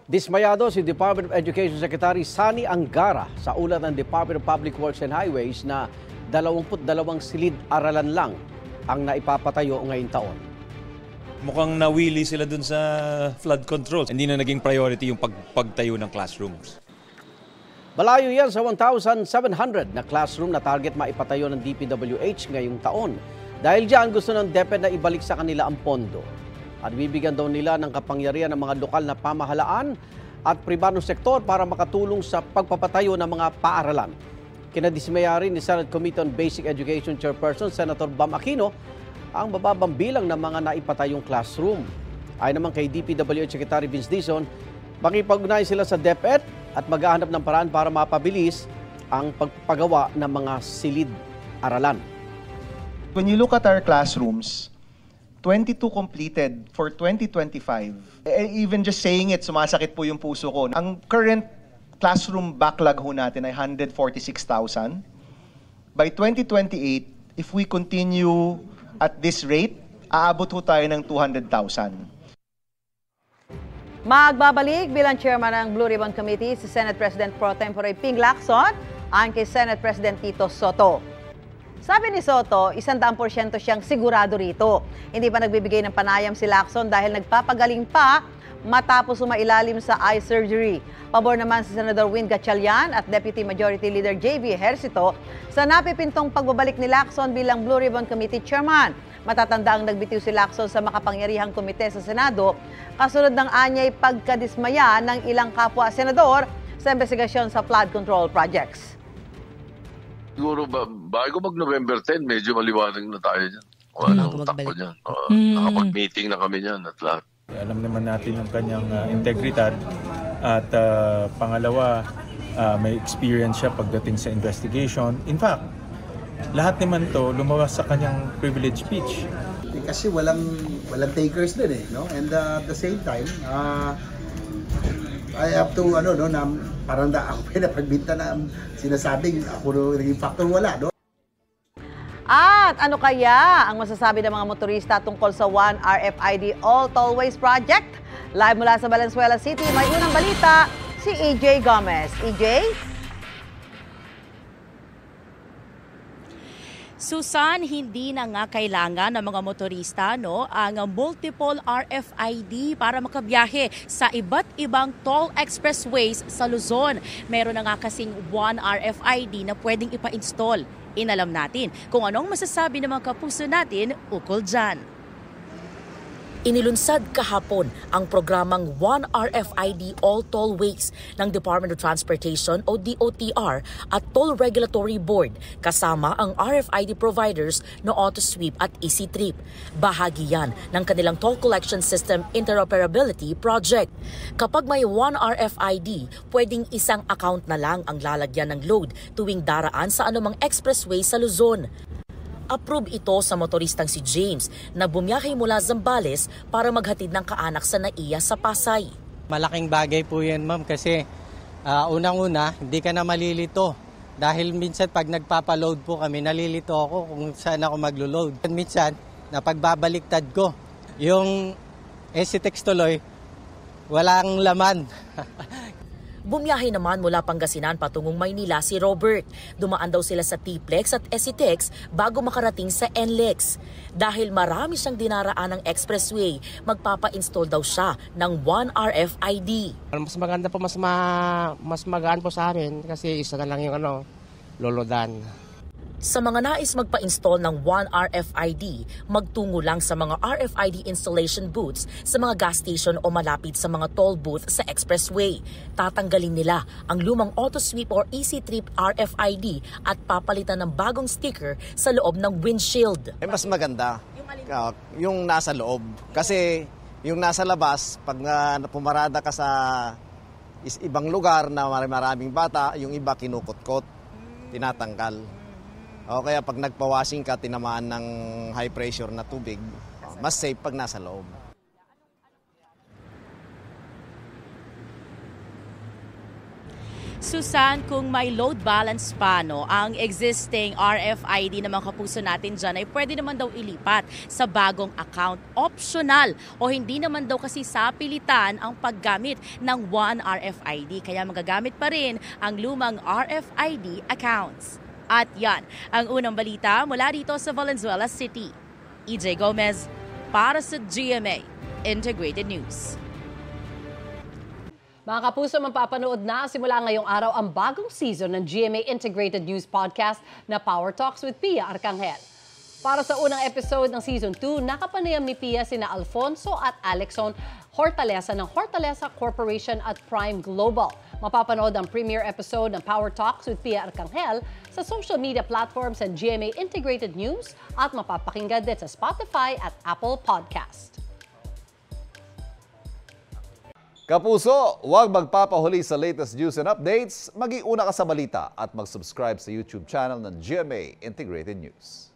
Dismayado si Department of Education Secretary Sani Angara sa ulat ng Department of Public Works and Highways na 22 silid-aralan lang ang naipapatayo ngayong taon. Mukhang nawili sila dun sa flood control. Hindi na naging priority yung pagtayo ng classrooms. Malayo yan sa 1,700 na classroom na target maipatayo ng DPWH ngayong taon. Dahil dyan gusto ng DepEd na ibalik sa kanila ang pondo. At bibigyan daw nila ng kapangyarihan ng mga lokal na pamahalaan at pribadong sektor para makatulong sa pagpapatayo ng mga paaralan. Kinadismaya rin ni Senate Committee on Basic Education Chairperson Senator Bam Aquino ang bababang bilang ng mga naipatayong classroom. Ayon naman kay DPWH Secretary Vince Dizon, makipag-ugnayan sila sa DepEd at maghahanap ng paraan para mapabilis ang pagpagawa ng mga silid-aralan. When you look at our classrooms, 22 completed for 2025. Even just saying it, sumasakit po yung puso ko. Ang current classroom backlog ho natin ay 146,000. By 2028, if we continue at this rate, aabot ho tayo ng 200,000. Magbabalik bilang chairman ng Blue Ribbon Committee si Senate President Pro Tempore Ping Lacson ang kay Senate President Tito Soto. Sabi ni Soto, 100% siyang sigurado rito. Hindi pa nagbibigay ng panayam si Lacson dahil nagpapagaling pa matapos umailalim sa eye surgery. Pabor naman si Senador Win Gatchalian at Deputy Majority Leader J.V. Ejercito sa napipintong pagbabalik ni Lacson bilang Blue Ribbon Committee Chairman. Matatanda ang nagbitiw si Lacson sa makapangyarihang komite sa Senado kasunod ng anyay pagkadismaya ng ilang kapwa senador sa investigasyon sa flood control projects. Siguro bago mag-November 10, medyo maliwanag na tayo dyan. Walang takbo dyan. Nakapag-meeting na kami dyan at lahat. Alam naman natin yung kanyang integridad at pangalawa, may experience siya pagdating sa investigation. In fact, lahat naman to lumawas sa kanyang privilege speech. Kasi walang takers din no? And at the same time, I have to na parang ako pinapagbinta na sinasabing ako naging factor wala, no? At ano kaya ang masasabi ng mga motorista tungkol sa One RFID All Tollways Project? Live mula sa Valenzuela City, may unang balita si EJ Gomez. EJ? Susan, hindi na nga kailangan ng mga motorista ang multiple RFID para makabiyahe sa iba't ibang toll expressways sa Luzon. Meron na nga kasing One RFID na pwedeng ipa-install. Inalam natin kung anong masasabi ng mga kapuso natin ukol dyan. Inilunsad kahapon ang programang One RFID All Tollways ng Department of Transportation o DOTR at Toll Regulatory Board kasama ang RFID providers na AutoSweep at EasyTrip. Bahagi yan ng kanilang Toll Collection System Interoperability Project. Kapag may One RFID, pwedeng isang account na lang ang lalagyan ng load tuwing daraan sa anumang expressway sa Luzon. Approve ito sa motoristang si James na bumiyahe mula Zambales para maghatid ng kaanak sa NAIA sa Pasay. Malaking bagay po yan, ma'am, kasi unang-una, hindi ka na malilito. Dahil minsan pag nagpapaload po kami, nalilito ako kung saan ako maglo-load. Minsan, napagbabaliktad ko. Yung EasyTex tuloy, walang laman. Bumiyahe naman mula Pangasinan patungong Maynila si Robert. Dumaan daw sila sa T-Plex at EasyTex bago makarating sa NLEX. Dahil marami siyang dinaraan ng expressway, magpapa-install daw siya ng One RFID. Mas maganda po, mas magaan po sa amin kasi isa na lang yung lolodan. Sa mga nais magpa-install ng One RFID, magtungo lang sa mga RFID installation booths sa mga gas station o malapit sa mga toll booth sa expressway. Tatanggalin nila ang lumang AutoSweep or EasyTrip RFID at papalitan ng bagong sticker sa loob ng windshield. Mas maganda yung nasa loob kasi yung nasa labas, pag pumarada ka sa ibang lugar na maraming bata, yung iba kinukutkot, tinatanggal. O kaya pag nagpa-washing ka, tinamaan ng high pressure na tubig, mas safe pag nasa loob. Susan, kung may load balance pa, ang existing RFID na mga kapuso natin dyan ay pwede naman daw ilipat sa bagong account. Optional o hindi naman daw kasi sa pilitan ang paggamit ng One RFID. Kaya magagamit pa rin ang lumang RFID accounts. At yan, ang unang balita mula dito sa Valenzuela City. EJ Gomez para sa GMA Integrated News. Mga kapuso, mapapanood na simula ngayong araw ang bagong season ng GMA Integrated News Podcast na Power Talks with Pia Arcangel. Para sa unang episode ng Season 2, nakapanayam ni Pia sina Alfonso at Alexon Hortaleza ng Hortaleza Corporation at Prime Global. Mapapanood ang premiere episode ng Power Talks with Pia Arcangel sa social media platforms ng GMA Integrated News at mapapakinggan din sa Spotify at Apple Podcast. Kapuso, huwag magpapahuli sa latest news and updates. Mag-iuna ka sa balita at mag-subscribe sa YouTube channel ng GMA Integrated News.